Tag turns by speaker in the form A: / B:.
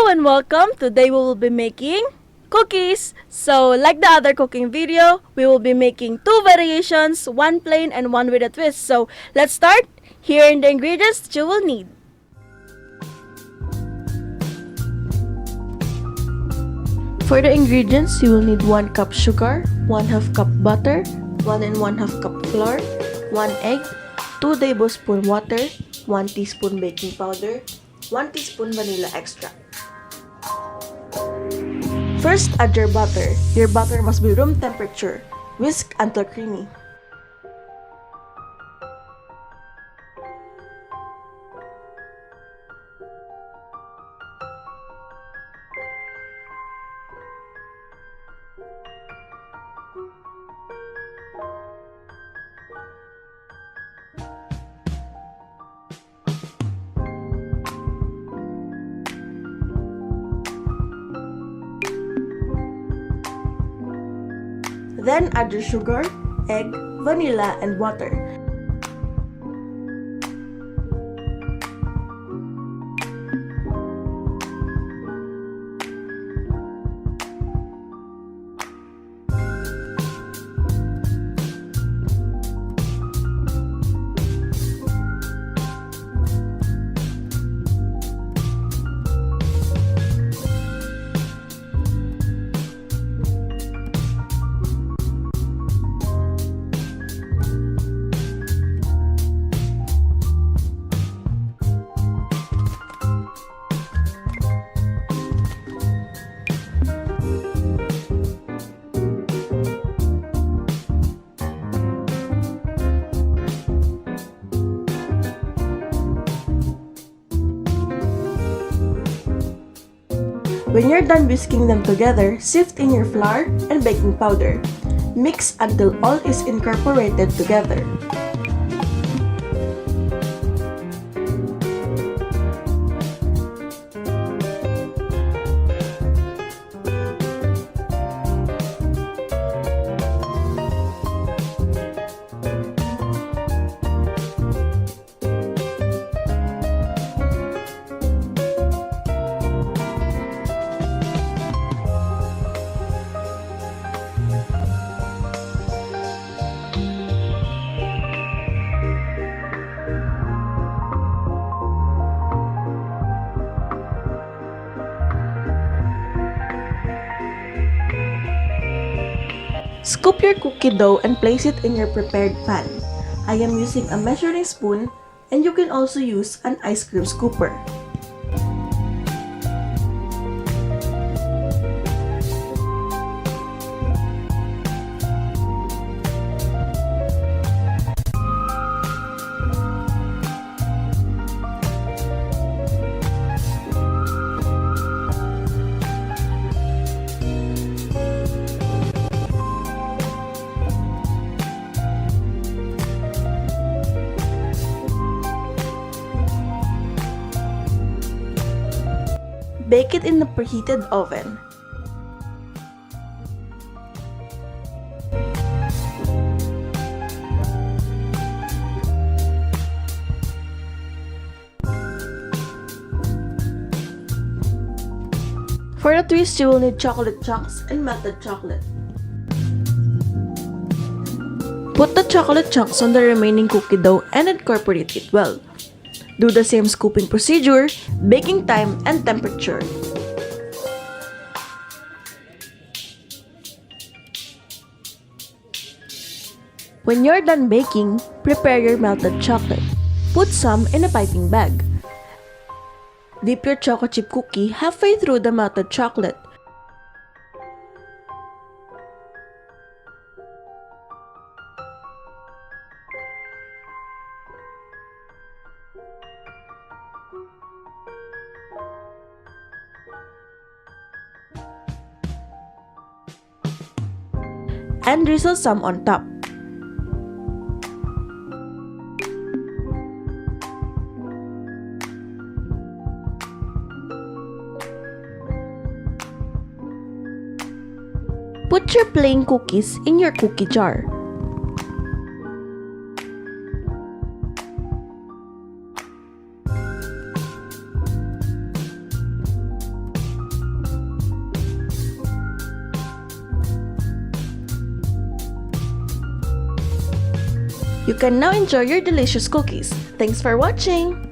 A: and welcome. Today we will be making cookies. So like the other cooking video, we will be making two variations, one plain and one with a twist. So let's start. Here are the ingredients that you will need. For the ingredients, you will need 1 cup sugar, 1/2 cup butter, 1 and 1/2 cup flour, 1 egg, 2 tablespoon water, 1 teaspoon baking powder, 1 teaspoon vanilla extract. First, add your butter. Your butter must be room temperature. Whisk until creamy. Then add your sugar, egg, vanilla, and water. When you're done whisking them together, sift in your flour and baking powder. Mix until all is incorporated together. Scoop your cookie dough and place it in your prepared pan. I am using a measuring spoon, and you can also use an ice cream scooper. Bake it in the preheated oven. For the twist, you will need chocolate chunks and melted chocolate. Put the chocolate chunks on the remaining cookie dough and incorporate it well. Do the same scooping procedure, baking time, and temperature. When you're done baking, prepare your melted chocolate. Put some in a piping bag. Dip your choco chip cookie halfway through the melted chocolate. And drizzle some on top. Put your plain cookies in your cookie jar. You can now enjoy your delicious cookies. Thanks for watching!